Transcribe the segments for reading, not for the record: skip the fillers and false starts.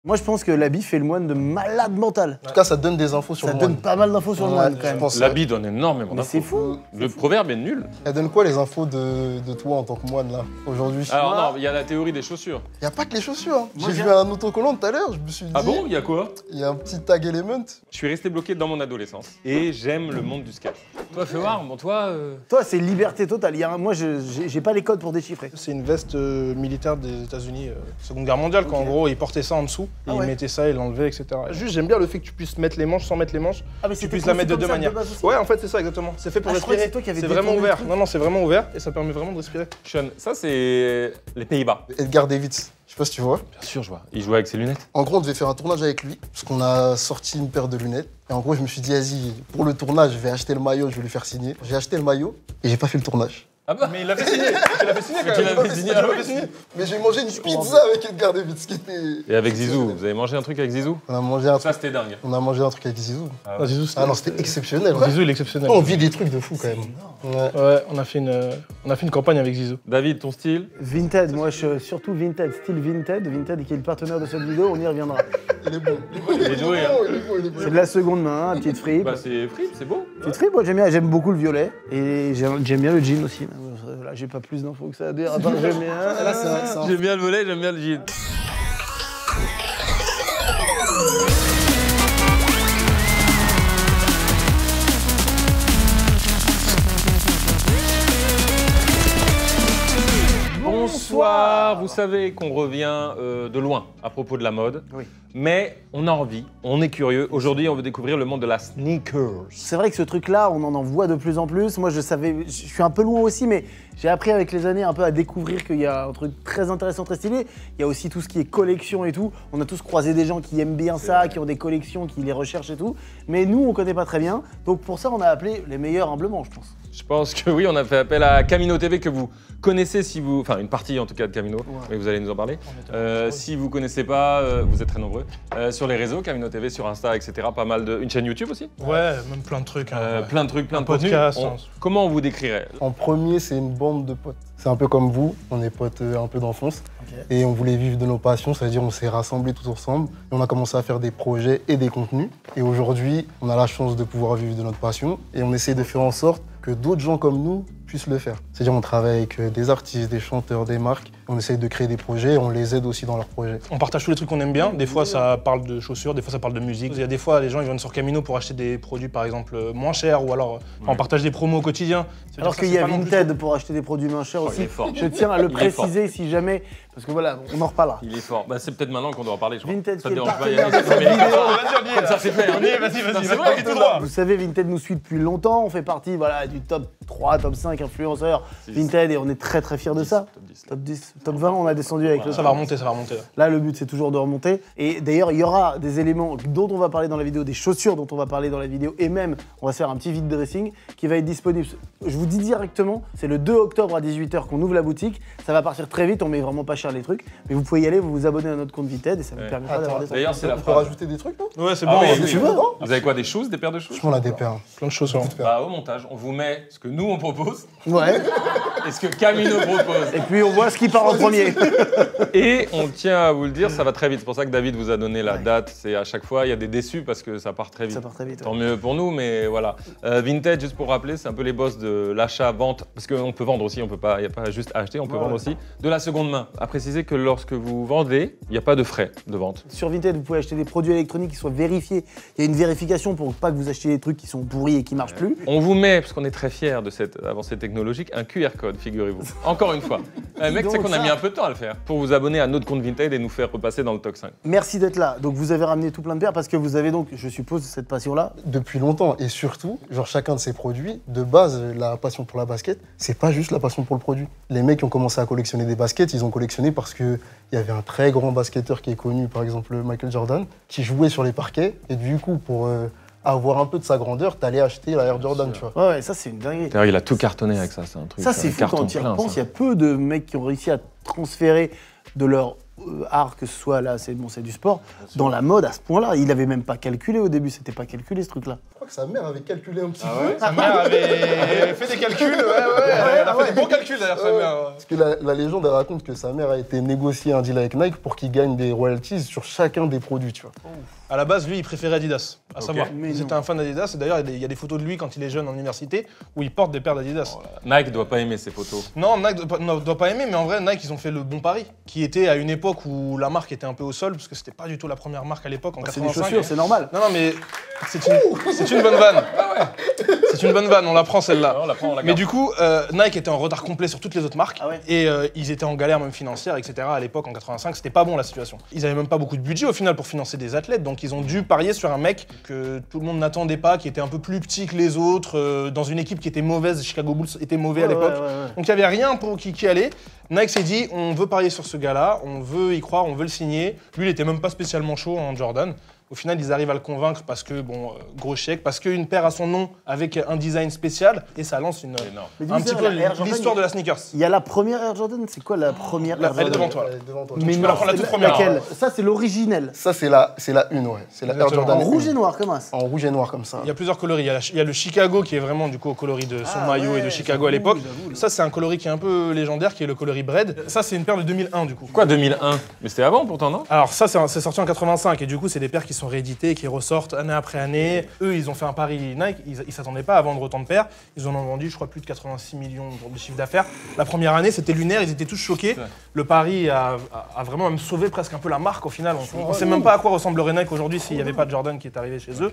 Moi, je pense que l'habit fait le moine de malade mental. En tout cas, ça donne des infos sur le Ça moine. donne pas mal d'infos sur le moine, quand même. L'habit donne énormément Mais d'infos. c'est fou. Le proverbe est nul. Elle donne quoi les infos de toi en tant que moine, là, aujourd'hui? Alors non, il y a la théorie des chaussures. Y a pas que les chaussures. Hein. Moi, J'ai vu un autocollant tout à l'heure, je me suis dit... Ah bon, il y a quoi? Il y a un petit tag element. Je suis resté bloqué dans mon adolescence. Et j'aime le monde du skate. Toi, Feuard, bon toi... Toi, c'est liberté totale. Moi, j'ai pas les codes pour déchiffrer. C'est une veste militaire des États-Unis, Seconde Guerre mondiale, quand en gros ils portaient ça en dessous, et ils mettaient ça, ils l'enlevaient, etc. Juste, j'aime bien le fait que tu puisses mettre les manches sans mettre les manches, Ah, mais tu c'était puisses la mettre de conçu deux comme ça, manières. de base aussi. Ouais, en fait, c'est ça exactement. C'est fait pour Ah, je crois que respirer. c'est toi qui avais C'est vraiment détourné le ouvert. truc. Non, non, c'est vraiment ouvert et ça permet vraiment de respirer. Sean, ça c'est les Pays-Bas. Edgar Davids, je sais pas si tu vois. Bien sûr, je vois. Il jouait avec ses lunettes. En gros, on devait faire un tournage avec lui, parce qu'on a sorti une paire de lunettes. Et en gros, je me suis dit, vas-y, pour le tournage, je vais acheter le maillot, je vais lui faire signer. J'ai acheté le maillot et j'ai pas fait le tournage. Ah bah Mais il l'a fait signer. Il l'a fait signer quand Tu même. l'as fait signer, Il l'a alors fait signer. Mais j'ai mangé une pizza avec Edgar Davids, qui était... Et avec Zizou, vous avez mangé un truc avec Zizou? On a mangé un Ça truc, c'était dingue. on a mangé un truc avec Zizou. Ah, Zizou, Ah non, c'était exceptionnel. Zizou, il est exceptionnel. On vit des trucs de fou quand même. Ouais. Ouais, on a fait une campagne avec Zizou. David, ton style? Vinted, moi, surtout Vinted, style Vinted. Vinted qui est le partenaire de cette vidéo, on y reviendra. Il est bon. Il est doué, hein. Il est bon, il est bon. C'est de la seconde main, petite fripe. Bah c'est fripe, c'est beau. Petite fripe, moi j'aime beaucoup le violet. Et j'aime bien le jean aussi. Là, j'ai pas plus d'infos que ça à dire, à part que j'aime bien. Là, c'est un... J'aime bien le volet, j'aime bien le jean. Bonsoir, vous savez qu'on revient de loin à propos de la mode, Oui. mais on a envie, on est curieux. Aujourd'hui, on veut découvrir le monde de la sneakers. C'est vrai que ce truc-là, on en voit de plus en plus. Moi, je suis un peu loin aussi, mais j'ai appris avec les années un peu à découvrir qu'il y a un truc très intéressant, très stylé. Il y a aussi tout ce qui est collection et tout. On a tous croisé des gens qui aiment bien ça, qui ont des collections, qui les recherchent et tout. Mais nous, on connaît pas très bien. Donc pour ça, on a appelé les meilleurs humblement, je pense. Je pense que oui, on a fait appel à Camino TV que vous connaissez si vous... Enfin, une partie en tout cas de Camino, mais vous allez nous en parler. Si vous connaissez pas, vous êtes très nombreux. Sur les réseaux, Camino TV, sur Insta, etc. Pas mal de... Une chaîne YouTube aussi. Ouais, même plein de trucs. Hein, Plein de trucs, plein de podcast, contenus. hein. Comment on vous décrirait? En premier, c'est une bande de potes. C'est un peu comme vous, on est potes un peu d'enfance. Ok. Et on voulait vivre de nos passions, c'est-à-dire on s'est rassemblés tous ensemble. Et on a commencé à faire des projets et des contenus. Et aujourd'hui, on a la chance de pouvoir vivre de notre passion. Et on essaie de faire en sorte que d'autres gens comme nous puissent le faire. C'est-à-dire on travaille avec des artistes, des chanteurs, des marques. On essaye de créer des projets et on les aide aussi dans leurs projets. On partage tous les trucs qu'on aime bien. Des fois, ça parle de chaussures, des fois, ça parle de musique. Il y a des fois, les gens ils viennent sur Camino pour acheter des produits, par exemple, moins chers, ou alors on partage des promos au quotidien. Ça veut Alors dire qu'il ça, y a c'est pas non plus Vinted pour acheter des produits moins chers il aussi. est fort. Je tiens à le Il est fort. préciser si jamais, parce que voilà, on en reparlera. Il est fort. Bah, c'est peut-être maintenant qu'on doit en parler, je crois. Vinted Ça qui te est le dérange pas, partenaire Yannick, de cette mais- vidéo. Comme ça, c'est fait. Hein. Vas-y, C'est vrai, tout droit. Vous savez, Vinted nous suit depuis longtemps. On fait partie voilà, du top 3, top 5 influenceurs Vinted et on est très très fiers de ça. Top 10. Top 10, top 20, on a descendu avec le Ça va remonter, ça va remonter. Là, le but, c'est toujours de remonter. Et d'ailleurs, il y aura des éléments dont on va parler dans la vidéo, des chaussures dont on va parler dans la vidéo, et même, on va se faire un petit vide dressing qui va être disponible. Je vous dis directement, c'est le 2 octobre à 18h qu'on ouvre la boutique. Ça va partir très vite, on met vraiment pas cher les trucs. Mais vous pouvez y aller, vous vous abonnez à notre compte Vinted et ça vous Ouais. permettra d'avoir des D'ailleurs, c'est la On peut phrase. rajouter des trucs, non? Ouais, c'est Ah bon, oui, il y a Si tu veux, non? Vous avez quoi, des choses, des paires de choses? Franchement, on a des paires. plein de chaussures. Bah, au montage, on vous met ce que nous on propose Ouais. et ce que Camino propose. Et puis on voit ce qui part en premier. Et on tient à vous le dire, ça va très vite. C'est pour ça que David vous a donné la date. C'est à chaque fois, il y a des déçus parce que ça part très vite. Ça part très vite. Tant mieux pour nous, mais voilà. Vinted, juste pour rappeler, c'est un peu les boss de l'achat-vente. Parce qu'on peut vendre aussi, il n'y a pas juste acheter, on peut vendre aussi. De la seconde main. À préciser que lorsque vous vendez, il n'y a pas de frais de vente. Sur Vinted, vous pouvez acheter des produits électroniques qui soient vérifiés. Il y a une vérification pour pas que vous achetiez des trucs qui sont pourris et qui marchent plus. On vous met, parce qu'on est très fiers de cette avancée technologique, un QR code, figurez-vous. Encore une fois. Mec, c'est donc qu'on a ça. mis un peu de temps à le faire. Pour vous abonner à notre compte Vinted et nous faire repasser dans le top 5. Merci d'être là. Donc vous avez ramené tout plein de paires parce que vous avez donc, je suppose, cette passion-là. Depuis longtemps. Et surtout, genre chacun de ces produits, de base, la passion pour la basket, c'est pas juste la passion pour le produit. Les mecs qui ont commencé à collectionner des baskets, ils ont collectionné parce qu'il y avait un très grand basketteur qui est connu, par exemple Michael Jordan, qui jouait sur les parquets. Et du coup, pour avoir un peu de sa grandeur, t'allais acheter la Air Jordan, tu vois. Ouais, ça c'est une dinguerie. D'ailleurs, il a tout cartonné avec ça, c'est un truc. Ça c'est un fou carton quand tu y plein, repenses. Il ça. y a peu de mecs qui ont réussi à transférer de leur art, que ce soit là, c'est du sport, dans la mode à ce point-là. Il avait même pas calculé au début, c'était pas calculé ce truc-là. Je crois que sa mère avait calculé un petit Ah peu. ouais Sa mère avait fait des calculs, elle a fait des bons calculs d'ailleurs, sa mère. Parce que la légende elle raconte que sa mère a été négocier un deal avec Nike pour qu'il gagne des royalties sur chacun des produits, tu vois. À la base, lui, il préférait Adidas, à savoir. Mais C'était non. un fan d'Adidas, et d'ailleurs, il y a des photos de lui quand il est jeune en université où il porte des paires d'Adidas. Nike doit pas aimer ces photos. Non, Nike ne doit pas aimer, mais en vrai, Nike, ils ont fait le bon pari, qui était à une époque où la marque était un peu au sol, parce que c'était pas du tout la première marque à l'époque, en C'est des 85. chaussures, c'est normal. Non, mais c'est une bonne vanne. C'est une bonne vanne, on la prend celle-là. On la prend, on la Mais garde. du coup, Nike était en retard complet sur toutes les autres marques, Ah ouais. et ils étaient en galère même financière, etc. À l'époque, en 85, c'était pas bon la situation. Ils avaient même pas beaucoup de budget au final pour financer des athlètes, donc ils ont dû parier sur un mec que tout le monde n'attendait pas, qui était un peu plus petit que les autres, dans une équipe qui était mauvaise. Chicago Bulls était mauvais à l'époque. Ouais. Donc il n'y avait rien pour qui allait. Nike s'est dit, on veut parier sur ce gars-là, on veut y croire, on veut le signer. Lui, il était même pas spécialement chaud en Jordan. Au final, ils arrivent à le convaincre parce que, bon, gros chèque, parce qu'une paire a son nom avec un design spécial et ça lance Énorme. Mais dis, un petit ça, peu la Air Jordan, l'histoire de la sneakers. Il y a la première Air Jordan, c'est quoi la première Air Elle est Jordan devant toi. Elle est devant toi. Mais peux non, la prendre la toute première. laquelle Ça, c'est l'originel. Ça, c'est la une, ouais. C'est la Air Exactement. Jordan En rouge 1. et noir, comme ça. En rouge et noir, comme ça. Il y a plusieurs coloris. Il y a le Chicago qui est vraiment du coup au coloris de son maillot et de Chicago à l'époque. Ça, c'est un coloris qui est un peu légendaire, qui est le coloris Bread. Ça, c'est une paire de 2001 du coup. Quoi, 2001? Mais c'était avant pourtant, non? Alors ça, c'est sorti en 85 et du coup, c'est des paires qui sont rééditées, qui ressortent année après année. Eux, ils ont fait un pari Nike, ils s'attendaient pas à vendre autant de paires. Ils en ont vendu, je crois, plus de 86 millions de chiffre d'affaires. La première année, c'était lunaire, ils étaient tous choqués. Le pari a vraiment même sauvé presque un peu la marque au final. On sait même pas à quoi ressemblerait Nike aujourd'hui s'il n'y avait pas de Jordan qui est arrivé chez eux.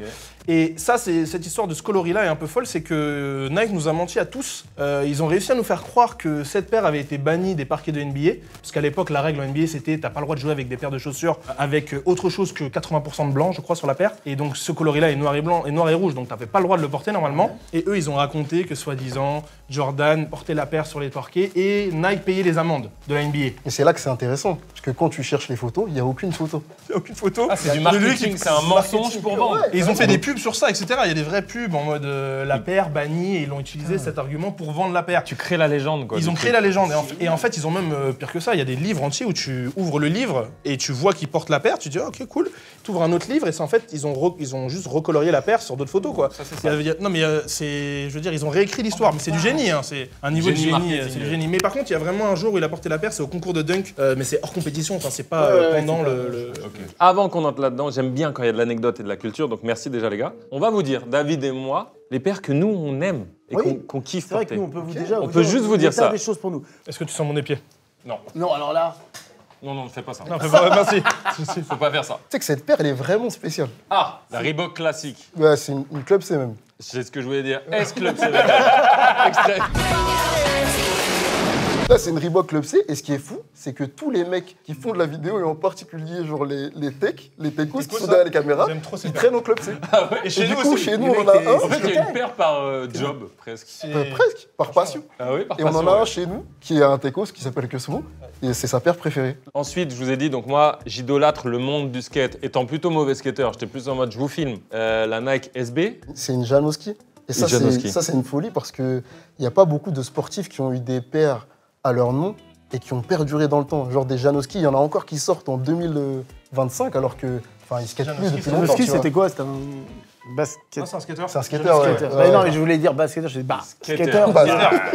Et ça, cette histoire de ce coloris-là est un peu folle, c'est que Nike nous a menti à tous. Ils ont réussi à nous faire croire que cette paire avait été bannie des parquets de NBA, parce qu'à l'époque, la règle en NBA, c'était t'as pas le droit de jouer avec des paires de chaussures avec autre chose que 80% de blanc, je crois, sur la paire. Et donc ce coloris-là est noir et blanc et noir et rouge, donc t'avais pas le droit de le porter normalement. Et eux, ils ont raconté que soi-disant Jordan portait la paire sur les parquets et Nike payait les amendes de la NBA. Et c'est là que c'est intéressant. Parce que quand tu cherches les photos, il n'y a aucune photo. Il n'y a aucune photo. Ah, c'est du de lui marketing, qui- c'est un mensonge pour vendre. Et ils ont fait des pubs sur ça, etc. Il y a des vraies pubs en mode la paire bannie et ils ont utilisé cet argument pour vendre la paire. Tu crées la légende, quoi. Ils du ont truc. créé la légende et en fait ils ont même pire que ça, il y a des livres entiers où tu ouvres le livre et tu vois qu'ils portent la paire, tu dis ah, ok cool, tu ouvres un autre livre et c'est en fait ils ont juste recolorié la paire sur d'autres photos quoi. Non mais c'est, je veux dire ils ont réécrit l'histoire mais c'est du génie, hein, c'est un niveau de Génie génie, marketing. c'est du génie. Mais par contre il y a vraiment un jour où il a porté la paire, c'est au concours de dunk, mais c'est hors compétition, enfin c'est pas pendant le. Avant qu'on entre là-dedans, j'aime bien quand il y a de l'anecdote et de la culture, donc merci déjà les gars. On va vous dire, David et moi, les paires que nous on aime et Oui. qu'on kiffe C'est vrai que porter. nous, on peut vous déjà. On peut juste vous dire ça. des choses pour nous. Est-ce que tu sens mon épied? Non, Non, alors là. non, ne fais pas ça. Non, fais pas, merci. Faut pas faire ça. Tu sais que cette paire, elle est vraiment spéciale. Ah, la Reebok classique. Ouais, c'est une Club C même. C'est ce que je voulais dire. S-Club, c'est extrait. Là, c'est une Reebok Club C. Et ce qui est fou, c'est que tous les mecs qui font de la vidéo, et en particulier genre les techos qui sont derrière les caméras, J'aime trop ces ils paires. traînent en Club C. Et Et chez du nous coup, aussi. chez nous, les on en mecs, a t'es- un. En fait, il y a une paire par job, presque. Presque, par passion. Ah oui, par Et on en passion, a un ouais. chez nous qui est un techos qui s'appelle Cosmo. Et c'est sa paire préférée. Ensuite, je vous ai dit, donc moi, j'idolâtre le monde du skate. Étant plutôt mauvais skateur, j'étais plus en mode, je vous filme la Nike SB. C'est une Janowski. Et ça, Janowski. c'est une folie parce qu'il n'y a pas beaucoup de sportifs qui ont eu des paires à leur nom et qui ont perduré dans le temps. Genre des Janowski, il y en a encore qui sortent en 2025 alors que. Enfin, ils skatent plus Janowski, depuis c'est longtemps. Le ski, tu vois. c'était quoi? C'était un basket. Ah, c'est un skater. C'est un skater, ouais. Skater. Ouais, non, ouais. mais je voulais dire basketteur, je dis bah, Skater. skater. Bah,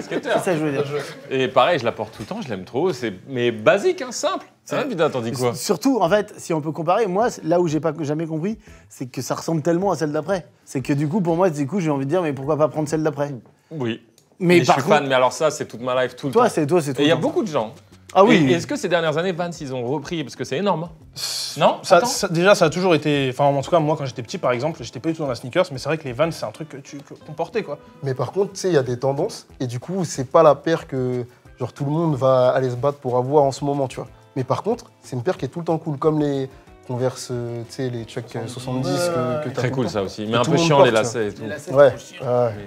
Skater. C'est ça que je voulais dire. Et pareil, je la porte tout le temps, je l'aime trop. Mais basique, hein, simple. C'est vrai, putain, t'en dis quoi? Surtout, en fait, si on peut comparer, moi, là où j'ai pas jamais compris, c'est que ça ressemble tellement à celle d'après. C'est que du coup, pour moi, du coup, j'ai envie de dire, mais pourquoi pas prendre celle d'après? Oui. Mais je par suis contre, fan, mais alors ça, c'est toute ma life, tout le toi, temps. c'est tout. Et il y a le temps. beaucoup de gens. Ah oui. Et est-ce que ces dernières années, Vans, ils ont repris? Parce que c'est énorme. hein. Non? Attends. Déjà, ça a toujours été. Enfin, en tout cas, moi, quand j'étais petit, par exemple, j'étais pas du tout dans la sneakers, mais c'est vrai que les Vans, c'est un truc qu'on portait, quoi. Mais par contre, tu sais, il y a des tendances. Et du coup, c'est pas la paire que genre, tout le monde va aller se battre pour avoir en ce moment, tu vois. Mais par contre, c'est une paire qui est tout le temps cool, comme les Converse, tu sais, les Chuck 70 que t'as Très tout cool le temps. ça aussi. Mais Et un tout peu le monde chiant porte, les tu vois. lacets et tout. Ouais,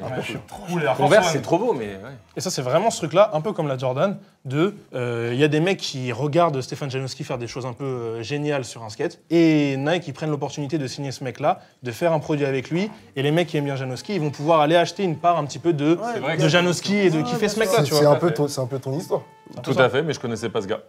un peu chiant. Converse, c'est trop beau, mais ouais. Et ça, c'est vraiment ce truc-là, un peu comme la Jordan, il y a des mecs qui regardent Stefan Janowski faire des choses un peu géniales sur un skate, et Nike, ils prennent l'opportunité de signer ce mec-là, de faire un produit avec lui, et les mecs qui aiment bien Janowski, ils vont pouvoir aller acheter une part un petit peu C'est vrai de que- Janowski et de kiffer ce mecque-là, tu C'est vois. un peu ton histoire. Tout à fait, mais je connaissais pas ce gars.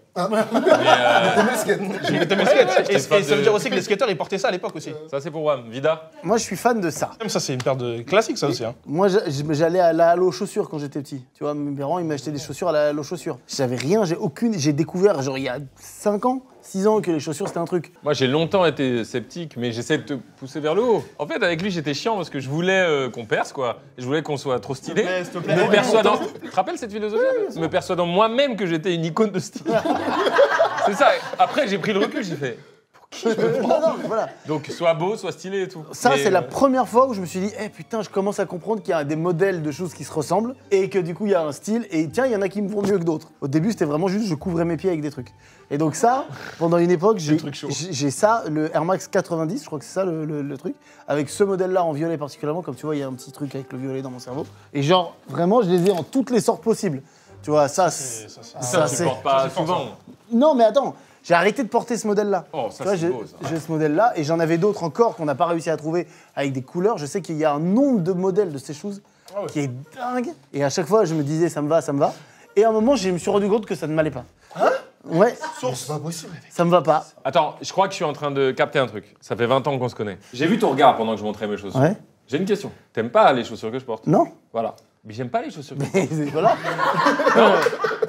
J'ai vu mes skates. Et ça veut dire aussi que les skateurs, ils portaient ça à l'époque aussi. Ça, c'est pour Wam. Vida. Moi, je suis fan de ça. Même ça, c'est une paire de classique, ça aussi. Hein. Moi, j'allais à la Halo chaussures quand j'étais petit. Tu vois, mes parents, ils m'achetaient des chaussures à la Halo chaussures. J'avais rien, j'ai découvert, genre, il y a 5 ans, 6 ans, que les chaussures, c'était un truc. Moi, j'ai longtemps été sceptique, mais j'essaie de te pousser vers le haut. En fait, avec lui, j'étais chiant parce que je voulais qu'on perce, quoi. Je voulais qu'on soit trop stylé. S'il te plaît. Me persuadant. Tu te rappelles cette philosophie en fait Me persuadant moi-même que j'étais une icône de style. C'est ça. Après, j'ai pris le recul, j'ai fait. Non, voilà. Donc, soit beau, soit stylé et tout. Ça, Mais, c'est la première fois où je me suis dit, putain, je commence à comprendre qu'il y a des modèles de choses qui se ressemblent et que du coup, il y a un style. Et tiens, il y en a qui me vont mieux que d'autres. Au début, c'était vraiment juste, je couvrais mes pieds avec des trucs. Et donc ça, pendant une époque, j'ai ça, le Air Max 90, je crois que c'est ça le truc, avec ce modèle-là en violet particulièrement, comme tu vois, il y a un petit truc avec le violet dans mon cerveau. Et genre, vraiment, je les ai en toutes les sortes possibles. Tu vois, ça, ça, tu portes pas souvent. Non, mais attends. J'ai arrêté de porter ce modèle-là. Oh, ça, tu vois, c'est beau, ça. j'ai ce modèle-là et j'en avais d'autres encore qu'on n'a pas réussi à trouver avec des couleurs. Je sais qu'il y a un nombre de modèles de ces choses qui est dingue. Et à chaque fois, je me disais, ça me va, ça me va. Et à un moment, je me suis rendu compte que ça ne m'allait pas. Hein? Ouais. C'est pas possible. Ça me va pas. Attends, je crois que je suis en train de capter un truc. Ça fait 20 ans qu'on se connaît. J'ai vu ton regard pendant que je montrais mes chaussures. Ouais. J'ai une question. T'aimes pas les chaussures que je porte? Non. Voilà. Mais j'aime pas les chaussures que je porte. Mais voilà.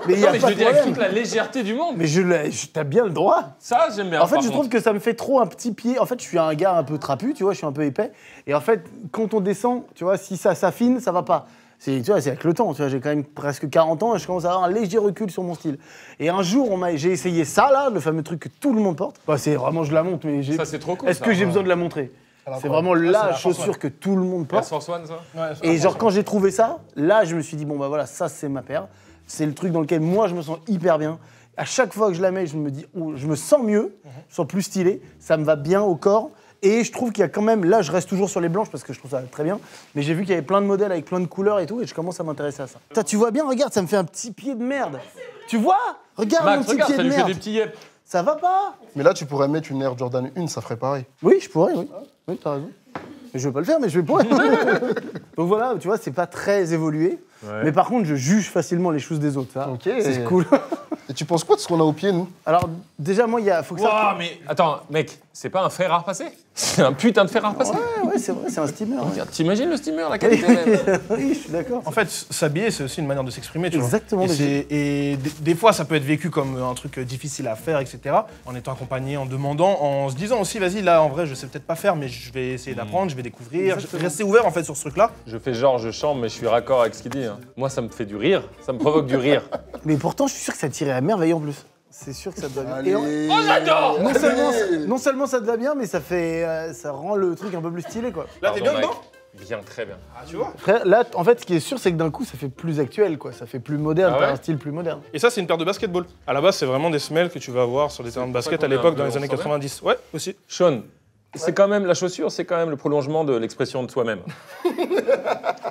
Mais il y Non, a mais je pas le de dis avec problème. toute la légèreté du monde. Mais t'as bien le droit. Ça, j'aime bien. En fait, par je contre. trouve que ça me fait trop un petit pied. En fait, je suis un gars un peu trapu, tu vois, je suis un peu épais. Et en fait, quand on descend, tu vois, si ça s'affine, ça va pas. Tu vois, c'est avec le temps, tu vois, j'ai quand même presque 40 ans et je commence à avoir un léger recul sur mon style. Et un jour, j'ai essayé ça, là, le fameux truc que tout le monde porte. Bah, c'est vraiment, je la monte, mais Ça, c'est trop cool. Est-ce que j'ai besoin de la montrer? C'est vraiment la chaussure que tout le monde Air porte. Force One, ça? Ouais, Et genre, quand j'ai trouvé ça, là, je me suis dit, bon, bah voilà, ça, c'est ma paire. C'est le truc dans lequel moi, je me sens hyper bien. À chaque fois que je la mets, je me dis, oh, je me sens mieux, je me sens plus stylé, ça me va bien au corps. Et je trouve qu'il y a quand même, là, je reste toujours sur les blanches parce que je trouve ça très bien. Mais j'ai vu qu'il y avait plein de modèles avec plein de couleurs et tout, et je commence à m'intéresser à ça. Putain, tu vois bien, regarde, ça me fait un petit pied de merde. Tu vois? Regarde mon Max, petit regarde, pied ça de lui fait merde. des petits yep. Ça va pas? Mais là, tu pourrais mettre une Air Jordan 1, ça ferait pareil. Oui, je pourrais, oui. Oui, t'as raison. Mais je vais pas le faire, mais je vais pourrais. Donc voilà, tu vois, c'est pas très évolué. Ouais. Mais par contre, je juge facilement les choses des autres, ça. Ok. C'est cool. Et tu penses quoi de ce qu'on a au pied, nous? Alors, déjà, moi, faut que ça... Waouh, mais Attends, mec, c'est pas un fer à repasser? C'est un putain de fer à repasser. Ouais, c'est vrai, c'est un steamer. Ouais. Regarde, t'imagines le steamer, la qualité même. Oui, je suis d'accord. en fait, s'habiller, c'est aussi une manière de s'exprimer, tu vois. Exactement, Et, mais des fois, ça peut être vécu comme un truc difficile à faire, etc. En étant accompagné, en demandant, en se disant aussi, vas-y, là, en vrai, je sais peut-être pas faire, mais je vais essayer d'apprendre, je vais découvrir. Exactement. Rester ouvert, en fait, sur ce truc-là. Je fais genre, je chante, mais je suis raccord avec ce qu'il dit. Hein. Moi, ça me fait du rire. Ça me provoque du rire. Mais pourtant, je suis sûr que ça tirait à merveille en plus. C'est sûr que ça te va bien. Et Allez. Oh, j'adore! non seulement ça te va bien, mais ça fait, ça rend le truc un peu plus stylé, quoi. Là, t'es bien Pardon, dedans mec. Bien, très bien. Ah, tu vois. Frère, là, en fait, ce qui est sûr, c'est que d'un coup, ça fait plus actuel, quoi. Ça fait plus moderne, Ah ouais t'as un style plus moderne. Et ça, c'est une paire de basketball. À la base, c'est vraiment des semelles que tu vas avoir sur des terrains de pour ça basket qu'on à est un l'époque, peu dans les années ensemble. 90. Ouais, aussi. Sean, c'est quand même, la chaussure, c'est quand même le prolongement de l'expression de soi-même.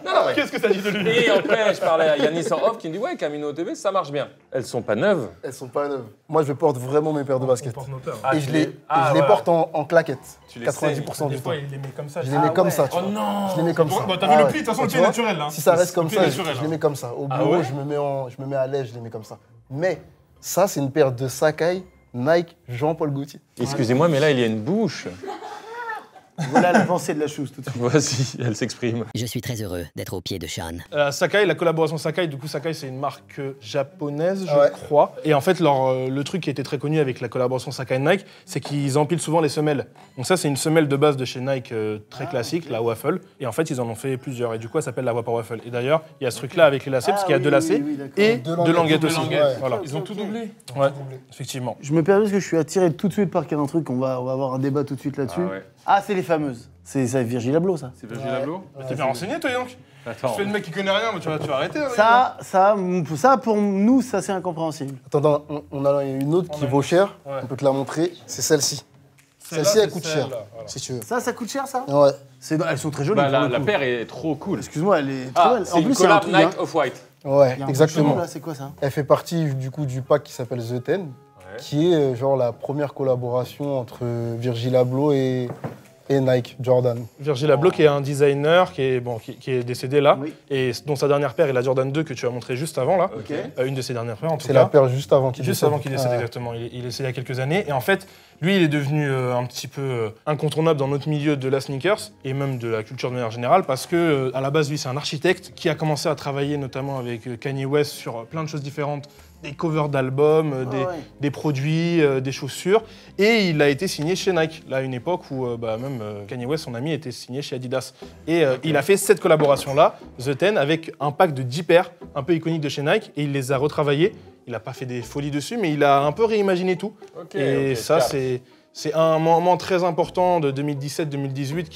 Non, ouais. Qu'est-ce que t'as dit de lui? Et après, je parlais à Yanis en off qui me dit ouais, Camino TV, ça marche bien. Elles sont pas neuves. Elles sont pas neuves. Moi, je porte vraiment mes paires de basket. porte nos peurs. Ah, Et tu je les- les, Ah, je les ouais. porte en claquettes. Tu les 90% Des du temps. fois, il les met comme ça. Je les mets comme ça. tu Oh vois. non! Je les mets comme ça. Bah, t'as vu Ah le ouais. pli, de toute façon, le Tu pied vois, naturel, là. Si ça reste comme pied ça, naturel, je hein. les mets comme ça. Au Ah bureau, ouais je me mets à l'aise, je les mets comme ça. Mais ça, c'est une paire de Sakai Nike Jean-Paul Gaultier. Excusez-moi, mais là, il y a une bouche. Voilà la pensée de la chose, tout de suite. Vas-y, elle s'exprime. Je suis très heureux d'être au pied de Sean. Sakai, la collaboration Sakai, du coup Sakai c'est une marque japonaise, je Ouais. crois. Et en fait, le truc qui était très connu avec la collaboration Sakai Nike, c'est qu'ils empilent souvent les semelles. Donc ça, c'est une semelle de base de chez Nike très classique, la waffle. Et en fait, ils en ont fait plusieurs. Et du coup, elle s'appelle la Whopper Waffle. Et d'ailleurs, il y a ce truc-là avec les lacets, parce qu'il y a oui, deux lacets, oui, d'accord. et Deux deux languettes languettes, aussi. ouais. Voilà. Ils ont tout doublé. Ouais, effectivement. Je me permets parce que je suis attiré tout de suite par un truc, on va avoir un débat tout de suite là-dessus. Ah ouais. Ah, c'est les fameuses. C'est ça, Virgil Abloh, ça. C'est Virgil Abloh? T'es bien renseigné, toi, donc. Attends. Tu fais le mec qui connaît rien, mais tu vas arrêter. hein, Ça, pour nous, ça, c'est incompréhensible. Attends, on a une autre qui vaut cher. Ouais. On peut te la montrer. C'est celle-ci. Celle-là, Celle-ci, elle c'est coûte cher. celle-là, voilà. Si tu veux. Ça coûte cher, ça Ouais. Elles sont très jolies. Bah, pour le la coup. paire est trop cool. Excuse-moi, elle est trop Ah, belle. c'est une collab Nike Off-White. Ouais, Il y a un exactement. bouchon, là, c'est quoi ça? Elle fait partie du coup du pack qui s'appelle The Ten, qui est genre la première collaboration entre Virgil Abloh et et Nike, Jordan. Virgil Abloh qui est un designer qui est décédé là, Oui. et dont sa dernière paire est la Jordan 2 que tu as montré juste avant là. Ok. Une de ses dernières paires en tout C'est cas. la paire juste avant qu'il Juste décède. avant qu'il décède, Ouais. exactement. Il est décédé il y a quelques années. Et en fait, lui, il est devenu un petit peu incontournable dans notre milieu de la sneakers et même de la culture de manière générale parce que, à la base, lui, c'est un architecte qui a commencé à travailler notamment avec Kanye West sur plein de choses différentes, des covers d'albums, des produits, des chaussures. Et il a été signé chez Nike, là, à une époque où même Kanye West, son ami, était signé chez Adidas. Et il a fait cette collaboration-là, The 10, avec un pack de 10 paires, un peu iconiques de chez Nike, et il les a retravaillées. Il n'a pas fait des folies dessus, mais il a un peu réimaginé tout. Et ça, c'est un moment très important de 2017-2018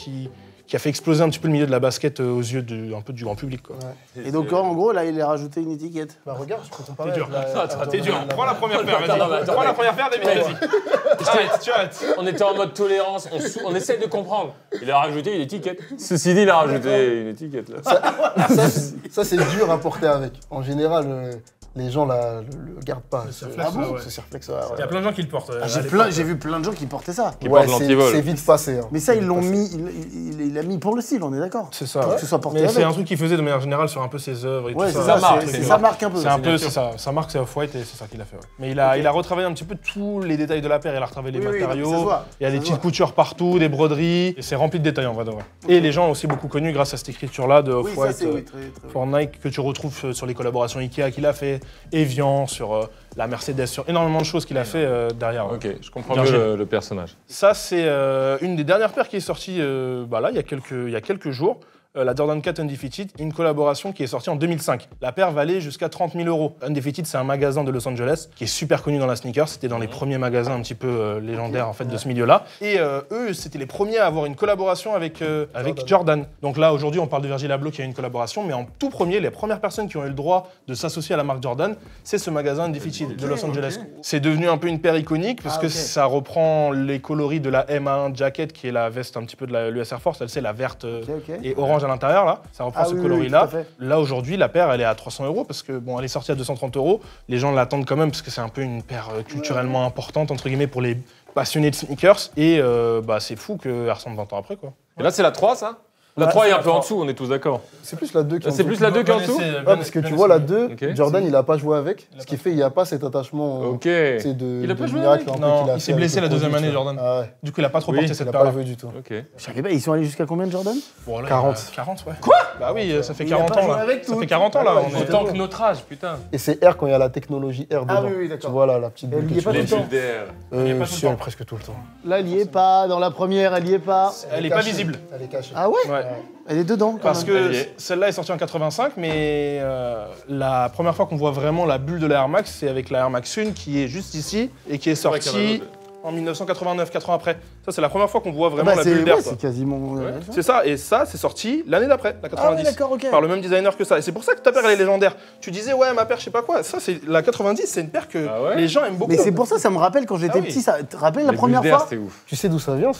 qui a fait exploser un petit peu le milieu de la basket aux yeux un peu du grand public, quoi. Ouais. Et donc, en gros, là, il a rajouté une étiquette. Bah regarde, je peux comparer. T'es dur. avec T'es dur. Prends la première paire, Attends, vas-y. attends, Prends la première paire, David, vas-y. Tu arrêtes. On était en mode tolérance, on essaie de comprendre. Il a rajouté une étiquette. Ceci dit, il a rajouté une étiquette. Là. Ça, c'est dur à porter avec. En général, les gens le gardent pas. cirflex, ouais. Ce cirflex, ouais. Il y a plein de gens qui le portent. J'ai vu plein de gens qui portaient ça. Qui porte l'antivol. C'est vite passé. Hein. Mais ça, ils l'ont mis, il l'a mis pour le style, on est d'accord. C'est ça. Pour que ce soit porté Mais c'est avec. un truc qu'il faisait de manière générale sur un peu ses œuvres et Ouais, tout c'est ça. ça, marque, c'est- c'est ça marque un peu. C'est un peu, c'est ça. Sa marque, c'est Off-White et c'est ça qu'il a fait. Ouais. Mais il a retravaillé un petit peu tous les détails de la paire. Il a retravaillé les Oui, oui, matériaux. ça se voit. Il y a Ça des se petites voit. coutures partout, des broderies. Et c'est rempli de détails en vrai de vrai. Et les gens ont aussi beaucoup connu grâce à cette écriture-là de Oui, ça, Off-White c'est oui, très, très pour Nike que tu retrouves sur les collaborations Ikea qu'il a fait, Evian, sur la Mercedes, sur énormément de choses qu'il a fait derrière. Ok, je comprends Bien mieux joué. le personnage. Ça, c'est une des dernières paires qui est sortie là, il y a quelques jours. La Jordan 4 Undefeated, une collaboration qui est sortie en 2005. La paire valait jusqu'à 30 000 €. Undefeated, c'est un magasin de Los Angeles qui est super connu dans la sneaker. C'était dans les premiers magasins un petit peu légendaires en fait, de ce milieu-là. Et eux, c'était les premiers à avoir une collaboration avec Jordan. Donc là, aujourd'hui, on parle de Virgil Abloh qui a une collaboration, mais en tout premier, les premières personnes qui ont eu le droit de s'associer à la marque Jordan, c'est ce magasin Undefeated de Los Angeles. C'est devenu un peu une paire iconique parce que ça reprend les coloris de la MA1 Jacket, qui est la veste un petit peu de l'US Air Force. Elle, c'est la verte Ok. et orange à l'intérieur, là. Ça reprend ce oui, oui, coloris-là. tout à fait. Là, aujourd'hui, la paire, elle est à 300 € parce que, bon, elle est sortie à 230 €. Les gens l'attendent quand même parce que c'est un peu une paire culturellement importante, entre guillemets, pour les passionnés de sneakers. Et c'est fou qu'elle ressemble 20 ans après, quoi. Et là, c'est la 3, ça? La 3 est un peu en dessous, on est tous d'accord. C'est plus la 2 qui est en C'est dessous. plus la 2 qui est en dessous? Ouais, parce que tu vois, la 2, Ok. Jordan, il a pas joué avec. Ce qui fait qu'il n'y a pas cet attachement. Ok. Tu sais, de, Il a pas de joué miracle avec un peu Non, qu'il a il fait s'est avec blessé le la deuxième produit, année, tu vois. Jordan. Ah ouais. Du coup, il a pas trop Oui, porté Il cette a paire-là. pas joué du tout. Ok. Je savais pas, ils sont allés jusqu'à combien de Jordan? Bon, là, 40. 40, ouais. Quoi? Bah oui, ça fait Il a 40 pas ans, joué là. avec Ça tout. fait 40 ans, là. Ah ouais, on est- Autant que notre âge, putain. Et c'est R quand il y a la technologie R dedans. Ah oui, oui, d'accord. Tu vois là, la petite Elle bulle y que est pas tu tout vois. le temps. Elle y est pas tout le Si, temps. elle, presque tout le temps. Là, elle y est pas. Dans la première, elle y est pas. Elle est pas visible. Elle est cachée. Ah ouais? Ouais. Elle est dedans, quand Parce même. Elle y que est. celle-là est sortie en 85, mais la première fois qu'on voit vraiment la bulle de la Air Max, c'est avec la Air Max 1 qui est juste ici et qui est vrai qu'il y en a sortie d'autres. en 1989, 4 ans après. Ça, c'est la première fois qu'on voit Ah vraiment bah, la c'est bulle d'air. ouais, quoi. c'est quasiment. ça. C'est ça, et ça, c'est sorti l'année d'après, la Ah 90. oui, d'accord, ok. Par le même designer que ça. Et c'est pour ça que ta paire, elle est légendaire. Tu disais, ouais, ma paire, je sais pas quoi. Ça, c'est la 90, c'est une paire que Ah ouais les gens aiment beaucoup. Mais c'est pour ça, ça me rappelle quand j'étais Ah oui. petit. Ça te rappelle la Les première bulles d'air, fois? c'était ouf. Tu sais d'où ça vient,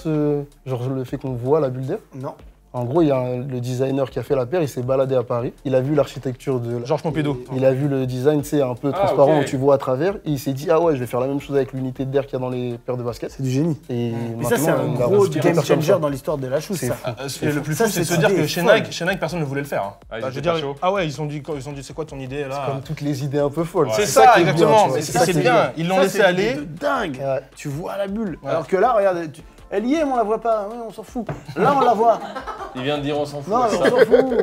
genre le fait qu'on voit la bulle d'air? Non. En gros, il y a le designer qui a fait la paire, il s'est baladé à Paris. Il a vu l'architecture de. Georges Pompidou. Il a vu le design, tu sais, un peu Ah, transparent ok. où tu vois à travers. Et il s'est dit, ah ouais, je vais faire la même chose avec l'unité d'air qu'il y a dans les paires de basket. C'est du génie. Et Mais ça, c'est un maintenant, il a gros rajouté game plein de choses changer comme ça. dans l'histoire de la chose, C'est ça. fou. Et le plus Ça, fou, c'est de c'est se dire idée que chez folle. Nike, personne ne voulait le faire. hein. Ah, ils Bah, je veux étaient pas dire, chauds. ah ouais, ils ont dit, c'est quoi ton idée là? Comme toutes les idées un peu folles. C'est ça ça, qui est bien, exactement. tu vois. Mais C'est ça, ça c'est qui est bien. Ils l'ont Ça, laissé c'est aller. de dingue. Ouais. Tu vois la bulle. Ouais. Alors que là, regarde, elle y est, mais on la voit pas. Ouais, on s'en fout. Là, on la voit. Il vient de dire on s'en fout. Non, mais ça.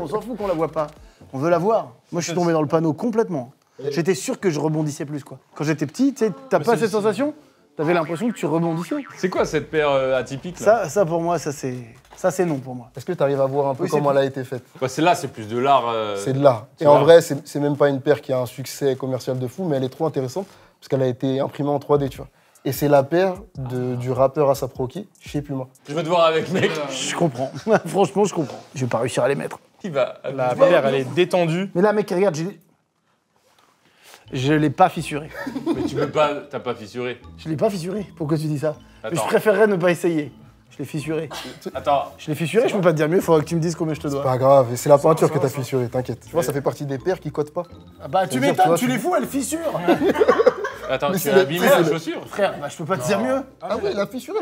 on s'en fout qu'on la voit pas. On veut la voir. Moi, je suis tombé dans le panneau complètement. J'étais sûr que je rebondissais plus, quoi. Quand j'étais petit, tu sais, t'as pas cette sensation? T'avais l'impression que tu rebondissais. C'est quoi cette paire atypique là? Ça, pour moi, ça c'est non pour moi. Est-ce que tu arrives à voir un peu Oui, c'est comment elle a été faite? Bah, celle-là, c'est plus de l'art. C'est de l'art. c'est Et en l'art. vrai, c'est même pas une paire qui a un succès commercial de fou, mais elle est trop intéressante parce qu'elle a été imprimée en 3D, tu vois. Et c'est la paire du rappeur ASAP Rocky chez Puma. Je veux te voir avec mec. Je comprends. Franchement, je comprends. Je vais pas réussir à les mettre. Qui va? La paire, elle est détendue. Mais là, mec, regarde, je l'ai pas fissuré. Mais tu peux pas. T'as pas fissuré. Je l'ai pas fissuré. Pourquoi tu dis ça? Attends. Je préférerais ne pas essayer. Je l'ai fissuré. Attends. Je l'ai fissuré, je peux pas te dire mieux, faudra que tu me dises combien je te dois. Pas grave, et c'est la peinture que t'as fissurée, t'inquiète. Tu vois, ça fait partie des paires qui cotent pas. Ah bah, tu C'est-à-dire, m'étonnes, tu vois, tu les fous, elles fissurent. Attends, Mais tu c'est as le- abîmé c'est la le- chaussure? Frère, bah, je peux pas te dire mieux. Ah ouais, il a fissuré.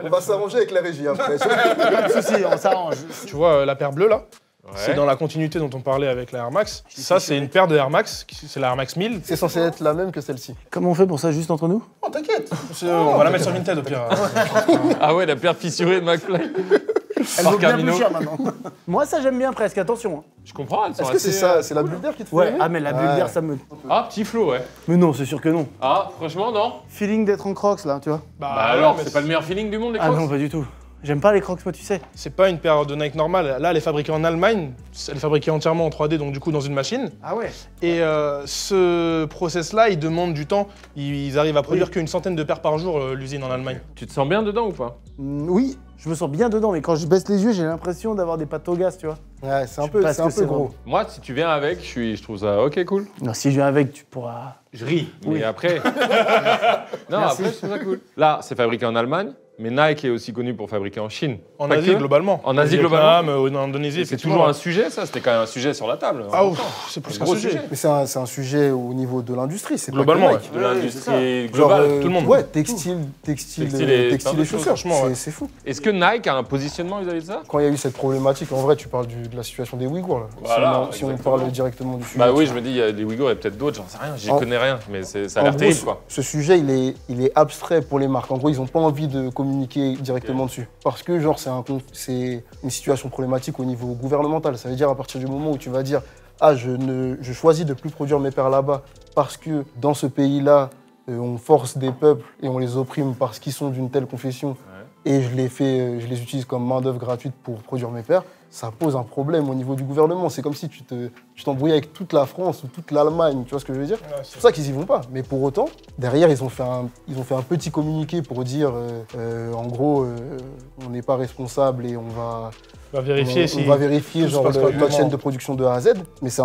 On va s'arranger avec la régie après. Pas de soucis, on s'arrange. Tu vois la paire bleue là? Ouais. C'est dans la continuité dont on parlait avec la Air Max. Ça, c'est une paire de Air Max, c'est la Air Max 1000. C'est censé être la même que celle-ci. Comment on fait pour ça, juste entre nous? Oh, t'inquiète. On va la mettre sur Vinted au pire. Ah ouais, la paire fissurée de McFly. Elle Par vaut bien Camino. plus cher maintenant. Moi, ça, j'aime bien presque, attention. Je comprends, elles sont Est-ce que c'est assez, ça? C'est la bulle d'air qui te fait Ouais, aimer ah, mais la bulle d'air, ça me. Ah, petit flow, ouais. Mais non, c'est sûr que non. Ah, franchement, non. Feeling d'être en crocs, là, tu vois. Bah alors, mais c'est pas le meilleur feeling du monde, les Ah Crocs. non, pas du tout. J'aime pas les crocs, moi, tu sais. C'est pas une paire de Nike normale. Là, elle est fabriquée en Allemagne. Elle est fabriquée entièrement en 3D, donc du coup dans une machine. Ah ouais. Et ce process-là, il demande du temps. Ils arrivent à produire qu'une centaine de paires par jour, l'usine en Allemagne. Tu te sens bien dedans ou pas? Oui, je me sens bien dedans, mais quand je baisse les yeux, j'ai l'impression d'avoir des pattes au gaz, tu vois. Ouais, c'est un Je sais peu, pas c'est ce un que peu c'est gros. Moi, si tu viens avec, je trouve ça ok, cool. Non, si je viens avec, tu pourras. Je ris, mais Oui. après. Non, Merci. après, je trouve ça cool. Là, c'est fabriqué en Allemagne, mais Nike est aussi connu pour fabriquer en Chine. En Pas Asie, que. globalement. En Asie, Au globalement. Vietnam, en Indonésie, C'est effectivement. toujours un sujet, ça. C'était quand même un sujet sur la table. Ah ouf, c'est plus Un qu'un gros sujet. sujet. Mais c'est un sujet au niveau de l'industrie, c'est Globalement, pas que Nike. De Ouais, l'industrie Genre, globale. tout le monde. Ouais, textile et Textile et plein de choses, chaussures, franchement, ouais. c'est fou. Est-ce que Nike a un positionnement vis-à-vis de ça? Quand il y a eu cette problématique, en vrai, tu parles de la situation des Ouïghours, là. Voilà, Si on exactement. parle directement du sujet. Bah oui, je me dis, il y a des Ouïghours et peut-être d'autres, j'en sais rien, j'y En- connais rien, mais ça a En l'air gros, terrible, quoi. ce sujet, il est abstrait pour les marques. En gros, ils n'ont pas envie de communiquer directement dessus. Parce que, genre, c'est une situation problématique au niveau gouvernemental. Ça veut dire, à partir du moment où tu vas dire « Ah, je choisis de plus produire mes paires là-bas parce que dans ce pays-là, on force des peuples et on les opprime parce qu'ils sont d'une telle confession et je les utilise comme main-d'œuvre gratuite pour produire mes paires », ça pose un problème au niveau du gouvernement. C'est comme si tu t'embrouillais avec toute la France ou toute l'Allemagne, tu vois ce que je veux dire? C'est pour ça qu'ils y vont pas. Mais pour autant, derrière, ils ont fait un petit communiqué pour dire, en gros, on n'est pas responsable et on va vérifier si. on va vérifier tout se genre passe notre correctement. chaîne de production de A à Z. Mais c'est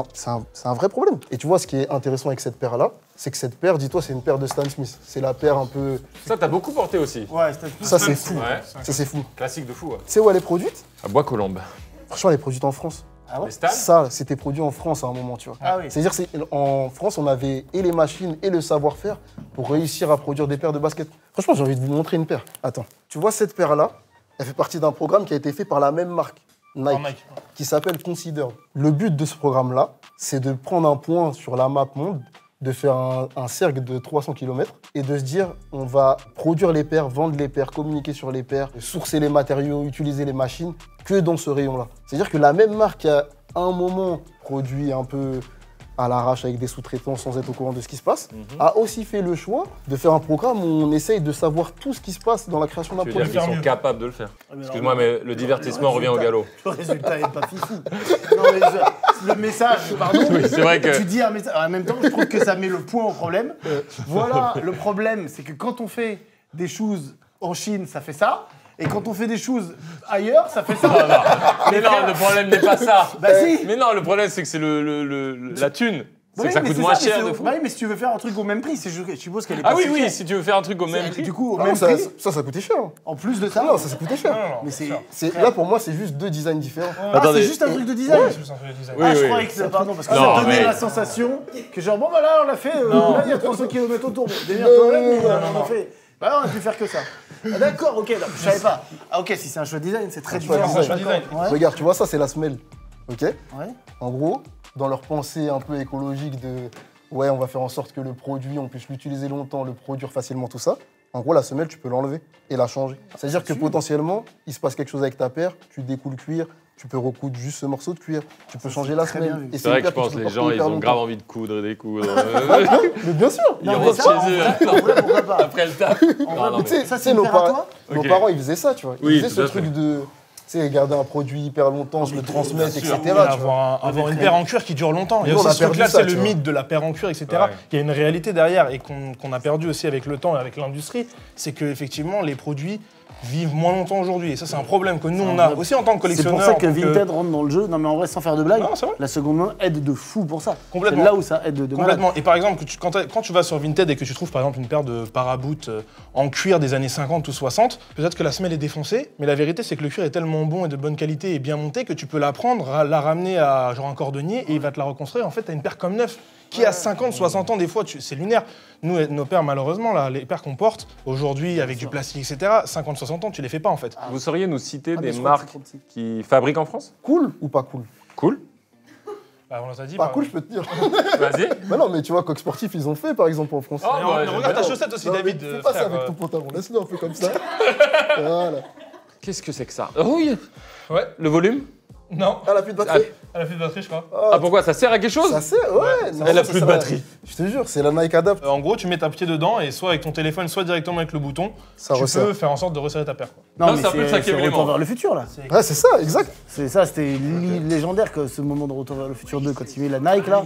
un vrai problème. Et tu vois, ce qui est intéressant avec cette paire-là, c'est que cette paire, dis-toi, c'est une paire de Stan Smith. C'est la paire un peu. Ça, t'as beaucoup porté aussi. Ouais, c'est Ça, c'est fou. Ouais, Ça, c'est fou. classique de fou, ouais. Tu sais où elle est produite? À Bois-Colombes. Franchement, elle est produite en France. Ah ouais. Les Stan? Ça, c'était produit en France à un moment, tu vois. Ah oui. C'est-à-dire qu'en France, on avait et les machines et le savoir-faire pour réussir à produire des paires de baskets. Franchement, j'ai envie de vous montrer une paire. Attends. Tu vois cette paire-là, elle fait partie d'un programme qui a été fait par la même marque, Nike, Nike. qui s'appelle Consider. Le but de ce programme-là, c'est de prendre un point sur la map monde, de faire un cercle de 300 km et de se dire on va produire les paires, vendre les paires, communiquer sur les paires, sourcer les matériaux, utiliser les machines que dans ce rayon-là. C'est-à-dire que la même marque qui a à un moment produit un peu à l'arrache avec des sous-traitants sans être au courant de ce qui se passe, a aussi fait le choix de faire un programme où on essaye de savoir tout ce qui se passe dans la création d'un Tu veux dire produit. qu'ils sont mieux. capables de le faire. mais Excuse-moi, mais le divertissement le revient au résultat- galop. Le résultat est pas fifou. Non, mais le message, pardon. Oui, c'est vrai que- Tu dis un message. En même temps, je trouve que ça met le point au problème. Voilà, le problème, c'est que quand on fait des choses en Chine, ça fait ça. Et quand on fait des choses ailleurs, ça fait ça. Mais non, le problème n'est pas ça. Bah si. Mais non, le problème, c'est que c'est la thune. C'est Oui, que ça mais coûte c'est moins ça, mais cher c'est- de fou. Bah oui, mais si tu veux faire un truc au même prix, je suppose qu'elle est Ah pas oui, si oui, chère. si tu veux faire un truc au même prix. Du coup, au Ah même non, prix, ça coûtait cher. en plus de ça. Non, ça coûtait cher. Mais c'est. Là, pour moi, c'est juste deux designs différents. Ah, Attendez. c'est juste un truc de design. C'est juste un truc de design. Oui, Ah, je oui. croyais que c'est. Pardon, parce que Non, ça donnait mais- la sensation que genre, bon, bah là, on l'a fait. Là, il y a 300 km autour. Démerde-toi, mais on a fait. Bah, on a pu faire que ça. Ah, d'accord, ok, non, je savais pas. Ah, ok, si c'est un choix design, c'est très choix différent. design. Ouais. Regarde, tu vois, ça, c'est la semelle. Ok? Ouais. En gros, dans leur pensée un peu écologique de ouais, on va faire en sorte que le produit, on puisse l'utiliser longtemps, le produire facilement, tout ça. En gros, la semelle, tu peux l'enlever et la changer. C'est-à-dire que potentiellement, il se passe quelque chose avec ta paire, tu découles le cuir, tu peux recoudre juste ce morceau de cuir, tu peux changer la très bien semelle. vu. Et C'est vrai une que je paire pense tu que peux les porter gens, ils hyper ont longtemps. grave envie de coudre et découdre. Mais bien sûr! Ils Non, mais rentrent ça, chez eux. en vrai, pourquoi pas. Après le taf. En Non, vrai, non, mais mais- Tu sais, ça, tu c'est sais, une nos, paire à par- toi nos Ok. parents, ils faisaient ça, tu vois. Ils Oui, faisaient tout à ce truc de, tu sais, garder un produit hyper longtemps, se le transmettre, etc. tu vois. Avoir une paire en cuir qui dure longtemps. Il y a Nous, on aussi a ce truc-là, perdu ça, c'est le tu vois. mythe de la paire en cuir, etc. Ouais. Il y a une réalité derrière et qu'on a perdu aussi avec le temps et avec l'industrie, c'est que effectivement les produits vivent moins longtemps aujourd'hui. Et ça, c'est un problème que nous, on a aussi en tant que C'est collectionneur. pour ça que en tant que- Vinted rentre dans le jeu. Non, mais en vrai, sans faire de blague, Non, c'est vrai. la seconde main aide de fou pour ça. Complètement. C'est là où ça aide de malade. Complètement. Et par exemple, quand tu vas sur Vinted et que tu trouves par exemple une paire de paraboot en cuir des années 50 ou 60, peut-être que la semelle est défoncée, mais la vérité c'est que le cuir est tellement bon et de bonne qualité et bien monté que tu peux la prendre, la ramener à genre un cordonnier et il va te la reconstruire. En fait, t'as une paire comme neuf. qui a 50, 60 ans, des fois, c'est lunaire. Nous, nos paires, malheureusement, là, les paires qu'on porte, aujourd'hui, avec du plastique, etc., 50, 60 ans, tu les fais pas, en fait. Vous sauriez nous citer des mais je crois que marques c'est trop petit. qui fabriquent en France? Cool ou pas cool? Cool. Bah, on t'a dit. Pas cool, je peux te dire. Vas-y. Bah non, mais tu vois, Coq Sportif, ils ont fait, par exemple, en France. Oh, bah, Regarde ta j'aime chaussette aussi, Non, David. mais fais pas ça frère, avec ton pantalon, laisse-le un peu comme ça. Voilà. Qu'est-ce que c'est que ça? Oh oui. Ouais. Le volume? Non, Ah, la plus de batterie? elle a plus de batterie, je crois. Ah pourquoi? Ça sert à quelque chose? Ça sert, ouais. non, Elle a ça plus de sert à- batterie. Je te jure, c'est la Nike Adapt. En gros, tu mets ta pied dedans et soit avec ton téléphone, soit directement avec le bouton, Ça tu resserre. peux faire en sorte de resserrer ta paire. quoi. Non, mais c'est un peu le c'est cinquième Retour élément. vers le futur, là. Ouais, c'est ça, exact. C'est ça, c'était légendaire, que ce moment de Retour vers le futur 2, quand il met la Nike, là.